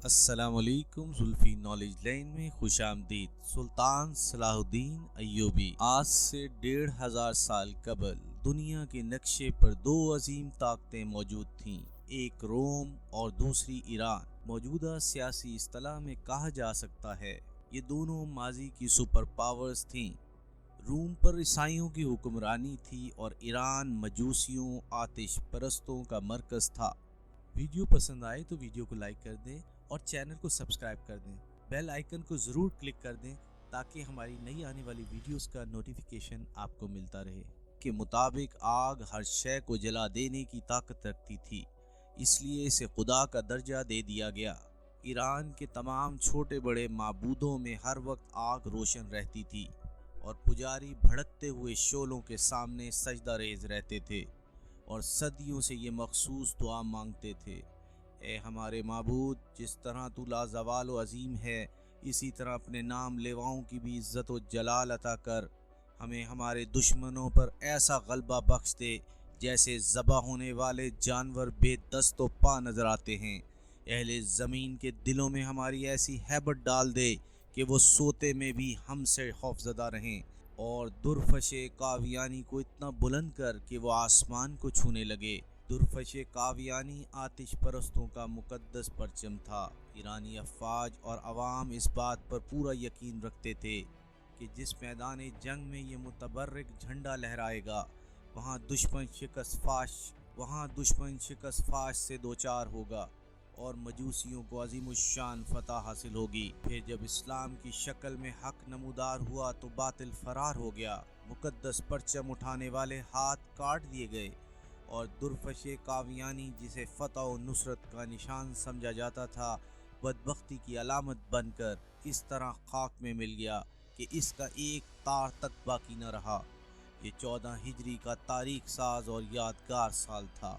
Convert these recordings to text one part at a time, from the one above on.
السلام علیکم، زلفی نالج لین میں خوش آمدید۔ سلطان صلاح الدین ایوبی آج سے 1500 سال قبل دنیا کے نقشے پر دو عظیم طاقتیں موجود تھیں، ایک روم اور دوسری ایران۔ موجودہ سیاسی اصطلاح میں کہا جا سکتا ہے یہ دونوں ماضی کی سپر پاورز تھیں۔ روم پر عیسائیوں کی حکمرانی تھی اور ایران مجوسیوں آتش پرستوں کا مرکز تھا۔ ویڈیو پسند آئے تو ویڈیو کو لائک کر دیں اور چینل کو سبسکرائب کر دیں۔ بیل آئیکن کو ضرور کلک کر دیں تاکہ ہماری نئی آنے والی ویڈیوز کا نوٹیفیکیشن آپ کو ملتا رہے۔ کے مطابق آگ ہر شے کو جلا دینے کی طاقت رکھتی تھی، اس لیے اسے خدا کا درجہ دے دیا گیا۔ ایران کے تمام چھوٹے بڑے معبودوں میں ہر وقت آگ روشن رہتی تھی اور پجاری بھڑکتے ہوئے شعلوں کے سامنے سجدہ ریز رہتے تھے اور صدیوں سے یہ مخصوص دعا مانگتے تھے: اے ہمارے معبود، جس طرح تو لازوال و عظیم ہے، اسی طرح اپنے نام لیواؤں کی بھی عزت و جلال عطا کر۔ ہمیں ہمارے دشمنوں پر ایسا غلبہ بخش دے جیسے ذبح ہونے والے جانور بے دست و پا نظر آتے ہیں۔ اہل زمین کے دلوں میں ہماری ایسی ہیبت ڈال دے کہ وہ سوتے میں بھی ہم سے خوفزدہ رہیں، اور درفش کاویانی کو اتنا بلند کر کہ وہ آسمان کو چھونے لگے۔ درفش کاویانی آتش پرستوں کا مقدس پرچم تھا۔ ایرانی افواج اور عوام اس بات پر پورا یقین رکھتے تھے کہ جس میدان جنگ میں یہ متبرک جھنڈا لہرائے گا وہاں دشمن شکست فاش سے دوچار ہوگا اور مجوسیوں کو عظیم الشان فتح حاصل ہوگی۔ پھر جب اسلام کی شکل میں حق نمودار ہوا تو باطل فرار ہو گیا، مقدس پرچم اٹھانے والے ہاتھ کاٹ دیے گئے اور درفش کاویانی جسے فتح و نصرت کا نشان سمجھا جاتا تھا بدبختی کی علامت بن کر اس طرح خاک میں مل گیا کہ اس کا ایک تار تک باقی نہ رہا۔ یہ 14 ہجری کا تاریخ ساز اور یادگار سال تھا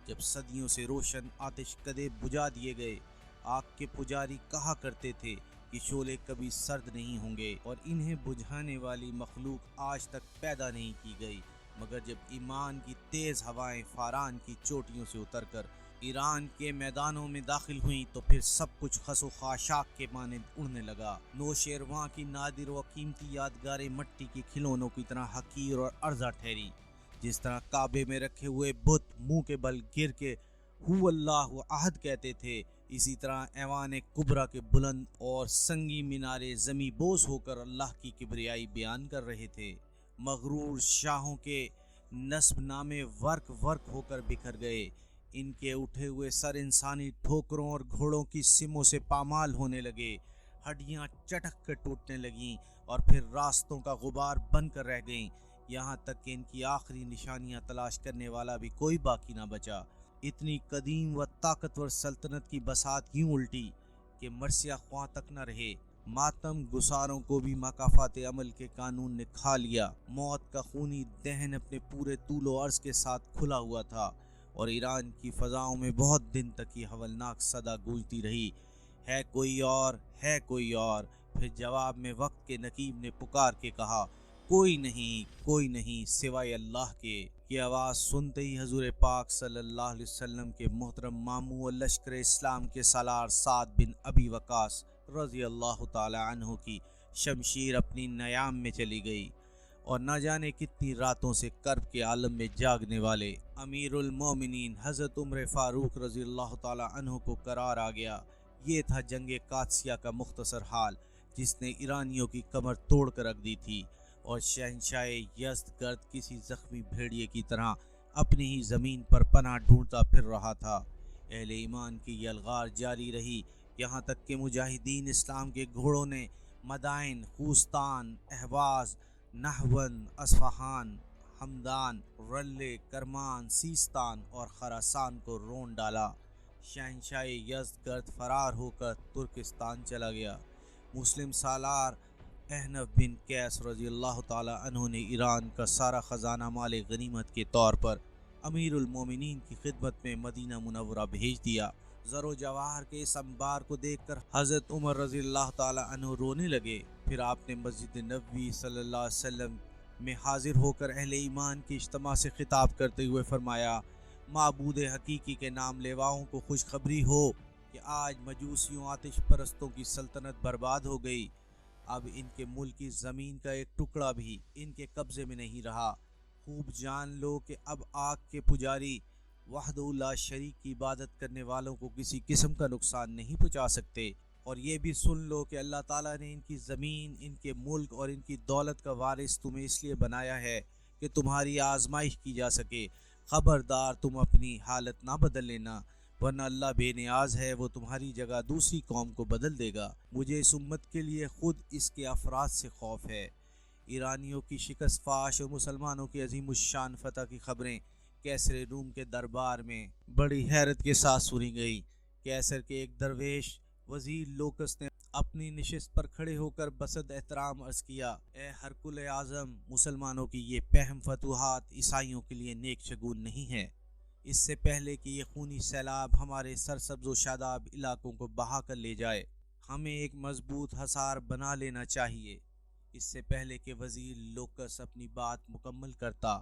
جب صدیوں سے روشن آتش کدے بجھا دیے گئے۔ آگ کے پجاری کہا کرتے تھے کہ شعلے کبھی سرد نہیں ہوں گے اور انہیں بجھانے والی مخلوق آج تک پیدا نہیں کی گئی، مگر جب ایمان کی تیز ہوائیں فاران کی چوٹیوں سے اتر کر ایران کے میدانوں میں داخل ہوئیں تو پھر سب کچھ خس و خاشاک کے مانند اڑنے لگا۔ نوشیروان کی نادر و قیمتی یادگاریں مٹی کے کھلونوں کی طرح حقیر اور عرضہ ٹھہری۔ جس طرح کعبے میں رکھے ہوئے بت منہ کے بل گر کے ہو اللہ احد کہتے تھے، اسی طرح ایوان کبریٰ کے بلند اور سنگی مینارے زمیں بوس ہو کر اللہ کی کبریائی بیان کر رہے تھے۔ مغرور شاہوں کے نصب نامے ورق ہو کر بکھر گئے، ان کے اٹھے ہوئے سر انسانی ٹھوکروں اور گھوڑوں کی سموں سے پامال ہونے لگے، ہڈیاں چٹک کر ٹوٹنے لگیں اور پھر راستوں کا غبار بن کر رہ گئیں، یہاں تک کہ ان کی آخری نشانیاں تلاش کرنے والا بھی کوئی باقی نہ بچا۔ اتنی قدیم و طاقتور سلطنت کی بساط یوں الٹی کہ مرثیہ خواں تک نہ رہے۔ ماتم گساروں کو بھی مکافات عمل کے قانون نے کھا لیا۔ موت کا خونی دہن اپنے پورے طول و عرض کے ساتھ کھلا ہوا تھا اور ایران کی فضاؤں میں بہت دن تک یہ ہولناک صدا گونجتی رہی: ہے کوئی اور، ہے کوئی اور۔ پھر جواب میں وقت کے نقیب نے پکار کے کہا: کوئی نہیں سوائے اللہ کے۔ یہ آواز سنتے ہی حضور پاک صلی اللہ علیہ وسلم کے محترم ماموں و لشکر اسلام کے سالار سعد بن ابی وقاص رضی اللہ تعالی عنہ کی شمشیر اپنی نیام میں چلی گئی اور نہ جانے کتنی راتوں سے کرب کے عالم میں جاگنے والے امیر المومنین حضرت عمر فاروق رضی اللہ تعالی عنہ کو قرار آ گیا۔ یہ تھا جنگ قادسیہ کا مختصر حال جس نے ایرانیوں کی کمر توڑ کر رکھ دی تھی، اور شہنشاہ یزدگرد کسی زخمی بھیڑیے کی طرح اپنی ہی زمین پر پناہ ڈھونڈتا پھر رہا تھا۔ اہل ایمان کی یلغار جاری رہی یہاں تک کہ مجاہدین اسلام کے گھوڑوں نے مدائن، خوستان، اہواز، نہون، اصفہان، ہمدان، رلے، کرمان، سیستان اور خراسان کو رون ڈالا۔ شہنشاہ یزدگرد فرار ہو کر ترکستان چلا گیا۔ مسلم سالار احنف بن قیس رضی اللہ تعالی عنہ نے ایران کا سارا خزانہ مال غنیمت کے طور پر امیر المومنین کی خدمت میں مدینہ منورہ بھیج دیا۔ زر و جواہر کے اس انبار کو دیکھ کر حضرت عمر رضی اللہ تعالی عنہ رونے لگے۔ پھر آپ نے مسجد نبوی صلی اللہ علیہ وسلم میں حاضر ہو کر اہل ایمان کی اجتماع سے خطاب کرتے ہوئے فرمایا: معبود حقیقی کے نام لیواؤں کو خوشخبری ہو کہ آج مجوسیوں آتش پرستوں کی سلطنت برباد ہو گئی، اب ان کے ملک کی زمین کا ایک ٹکڑا بھی ان کے قبضے میں نہیں رہا۔ خوب جان لو کہ اب آگ کے پجاری وحدہ لا شریک کی عبادت کرنے والوں کو کسی قسم کا نقصان نہیں پہنچا سکتے، اور یہ بھی سن لو کہ اللہ تعالیٰ نے ان کی زمین، ان کے ملک اور ان کی دولت کا وارث تمہیں اس لیے بنایا ہے کہ تمہاری آزمائش کی جا سکے۔ خبردار تم اپنی حالت نہ بدل لینا، ورنہ اللہ بے نیاز ہے، وہ تمہاری جگہ دوسری قوم کو بدل دے گا۔ مجھے اس امت کے لیے خود اس کے افراد سے خوف ہے۔ ایرانیوں کی شکست فاش اور مسلمانوں کی عظیم الشان فتح کی خبریں کیسر روم کے دربار میں بڑی حیرت کے ساتھ سنی گئی۔ کیسر کے ایک درویش وزیر لوکس نے اپنی نشست پر کھڑے ہو کر بسد احترام عرض کیا، اے ہرکل اعظم، مسلمانوں کی یہ پہم فتوحات عیسائیوں کے لیے نیک شگون نہیں ہے۔ اس سے پہلے کہ یہ خونی سیلاب ہمارے سرسبز و شاداب علاقوں کو بہا کر لے جائے، ہمیں ایک مضبوط حصار بنا لینا چاہیے۔ اس سے پہلے کہ وزیر لوکس اپنی بات مکمل کرتا،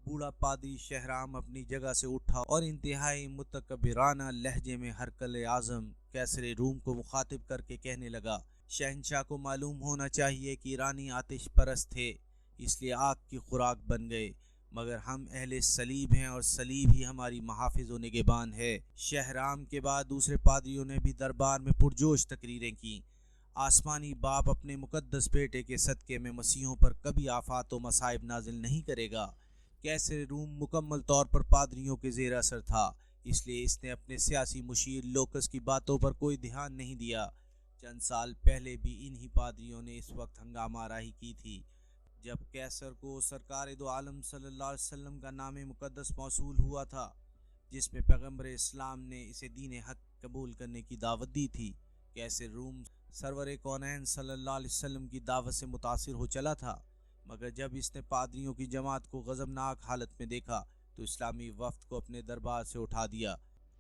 بوڑھا پادری شہرام اپنی جگہ سے اٹھا اور انتہائی متکبرانہ لہجے میں ہرکل اعظم کیسر روم کو مخاطب کر کے کہنے لگا، شہنشاہ کو معلوم ہونا چاہیے کہ ایرانی آتش پرست تھے، اس لیے آگ کی خوراک بن گئے، مگر ہم اہل صلیب ہیں اور صلیب ہی ہماری محافظ و نگہبان ہے۔ شہرام کے بعد دوسرے پادریوں نے بھی دربار میں پرجوش تقریریں کیں۔ آسمانی باپ اپنے مقدس بیٹے کے صدقے میں مسیحوں پر کبھی آفات و مصائب نازل نہیں کرے گا۔ کیسر روم مکمل طور پر پادریوں کے زیر اثر تھا، اس لیے اس نے اپنے سیاسی مشیر لوکس کی باتوں پر کوئی دھیان نہیں دیا۔ چند سال پہلے بھی انہی پادریوں نے اس وقت ہنگامہ آرائی کی تھی جب کیسر کو سرکار دو عالم صلی اللہ علیہ وسلم کا نام مقدس موصول ہوا تھا، جس میں پیغمبر اسلام نے اسے دین حق قبول کرنے کی دعوت دی تھی۔ کیسر روم سرور کونین صلی اللہ علیہ وسلم کی دعوت سے متاثر ہو چلا تھا، مگر جب اس نے پادریوں کی جماعت کو غضبناک حالت میں دیکھا تو اسلامی وفد کو اپنے دربار سے اٹھا دیا۔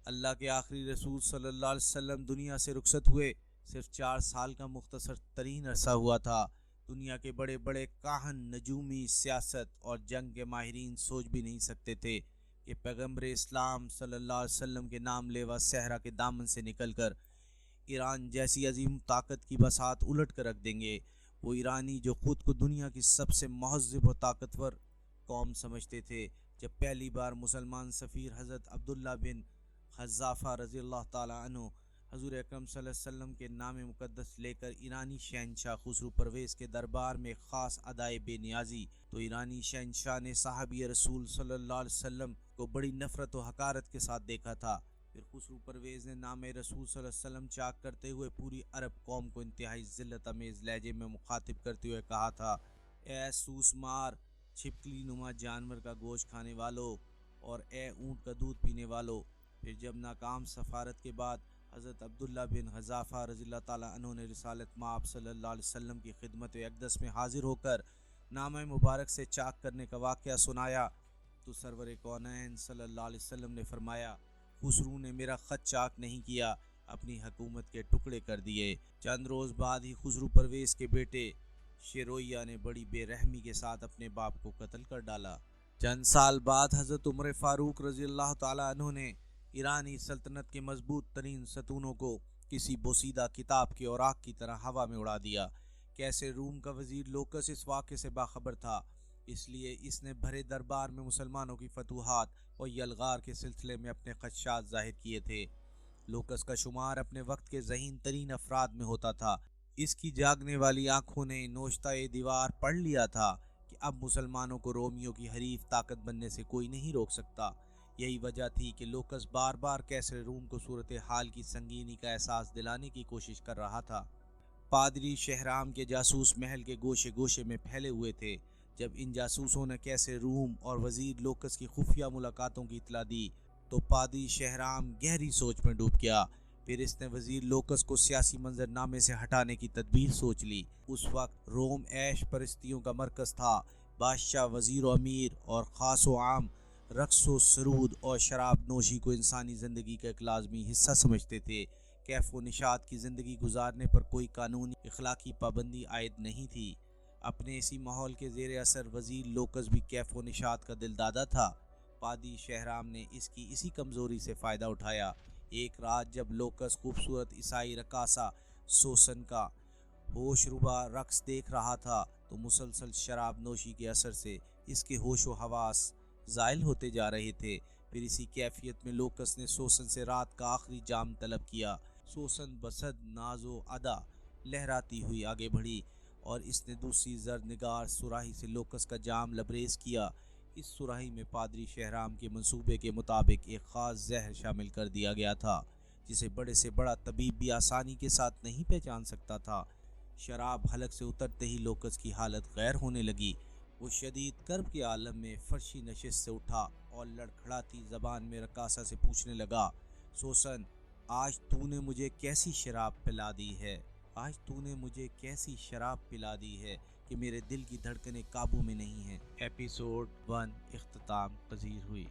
اللہ کے آخری رسول صلی اللہ علیہ وسلم دنیا سے رخصت ہوئے صرف 4 سال کا مختصر ترین عرصہ ہوا تھا۔ دنیا کے بڑے بڑے کاہن، نجومی، سیاست اور جنگ کے ماہرین سوچ بھی نہیں سکتے تھے کہ پیغمبر اسلام صلی اللہ علیہ وسلم کے نام لیوا صحرا کے دامن سے نکل کر ایران جیسی عظیم طاقت کی بساط الٹ کر رکھ دیں گے۔ وہ ایرانی جو خود کو دنیا کی سب سے مہذب و طاقتور قوم سمجھتے تھے، جب پہلی بار مسلمان سفیر حضرت عبداللہ بن حذافہ رضی اللہ تعالیٰ عنہ حضور اکرم صلی اللہ علیہ وسلم کے نام مقدس لے کر ایرانی شہنشاہ خسرو پرویز کے دربار میں خاص ادائے بے نیازی، تو ایرانی شہنشاہ نے صحابی رسول صلی اللہ علیہ وسلم کو بڑی نفرت و حقارت کے ساتھ دیکھا تھا۔ پھر خسرو پرویز نے نام رسول صلی اللہ علیہ وسلم چاک کرتے ہوئے پوری عرب قوم کو انتہائی ذلت امیز لہجے میں مخاطب کرتے ہوئے کہا تھا، اے سوس مار، چھپکلی نما جانور کا گوشت کھانے والو، اور اے اونٹ کا دودھ پینے والو۔ پھر جب ناکام سفارت کے بعد حضرت عبداللہ بن حذافہ رضی اللہ تعالیٰ عنہ نے رسالت مآب صلی اللہ علیہ وسلم کی خدمت اقدس میں حاضر ہو کر نامہ مبارک سے چاک کرنے کا واقعہ سنایا تو سرور کونین صلی اللہ علیہ وسلم نے فرمایا، خسرو نے میرا خط چاک نہیں کیا، اپنی حکومت کے ٹکڑے کر دیے۔ چند روز بعد ہی خسرو پرویز کے بیٹے شیرویہ نے بڑی بے رحمی کے ساتھ اپنے باپ کو قتل کر ڈالا۔ چند سال بعد حضرت عمر فاروق رضی اللہ تعالیٰ عنہ نے ایرانی سلطنت کے مضبوط ترین ستونوں کو کسی بوسیدہ کتاب کے اوراق کی طرح ہوا میں اڑا دیا۔ کیسر روم کا وزیر لوکس اس واقعے سے باخبر تھا، اس لیے اس نے بھرے دربار میں مسلمانوں کی فتوحات اور یلغار کے سلسلے میں اپنے خدشات ظاہر کیے تھے۔ لوکس کا شمار اپنے وقت کے ذہین ترین افراد میں ہوتا تھا۔ اس کی جاگنے والی آنکھوں نے نوشتہ دیوار پڑھ لیا تھا کہ اب مسلمانوں کو رومیوں کی حریف طاقت بننے سے کوئی نہیں روک سکتا۔ یہی وجہ تھی کہ لوکس بار بار کیسر روم کو صورتحال کی سنگینی کا احساس دلانے کی کوشش کر رہا تھا۔ پادری شہرام کے جاسوس محل کے گوشے گوشے میں پھیلے ہوئے تھے۔ جب ان جاسوسوں نے کیسر روم اور وزیر لوکس کی خفیہ ملاقاتوں کی اطلاع دی تو پادری شہرام گہری سوچ میں ڈوب گیا۔ پھر اس نے وزیر لوکس کو سیاسی منظرنامے سے ہٹانے کی تدبیر سوچ لی۔ اس وقت روم عیش پرستیوں کا مرکز تھا۔ بادشاہ، وزیر و امیر اور خاص و عام رقص و سرود اور شراب نوشی کو انسانی زندگی کا ایک لازمی حصہ سمجھتے تھے۔ کیف و نشاط کی زندگی گزارنے پر کوئی قانونی اخلاقی پابندی عائد نہیں تھی۔ اپنے اسی ماحول کے زیر اثر وزیر لوکس بھی کیف و نشاط کا دل دادا تھا۔ پادری شہرام نے اس کی اسی کمزوری سے فائدہ اٹھایا۔ ایک رات جب لوکس خوبصورت عیسائی رقاصہ سوسن کا ہوش ربا رقص دیکھ رہا تھا تو مسلسل شراب نوشی کے اثر سے اس کے ہوش و حواس زائل ہوتے جا رہے تھے۔ پھر اسی کیفیت میں لوکس نے سوسن سے رات کا آخری جام طلب کیا۔ سوسن بصد ناز و ادا لہراتی ہوئی آگے بڑھی اور اس نے دوسری زرد نگار سراہی سے لوکس کا جام لبریز کیا۔ اس سراہی میں پادری شہرام کے منصوبے کے مطابق ایک خاص زہر شامل کر دیا گیا تھا جسے بڑے سے بڑا طبیب بھی آسانی کے ساتھ نہیں پہچان سکتا تھا۔ شراب حلق سے اترتے ہی لوکس کی حالت غیر ہونے لگی۔ وہ شدید کرب کے عالم میں فرشی نشست سے اٹھا اور لڑکھڑاتی زبان میں رقاصہ سے پوچھنے لگا، سوسن، آج تو نے مجھے کیسی شراب پلا دی ہے؟ آج تو نے مجھے کیسی شراب پلا دی ہے کہ میرے دل کی دھڑکنیں قابو میں نہیں ہیں۔ ایپیسوڈ 1 اختتام پذیر ہوئی۔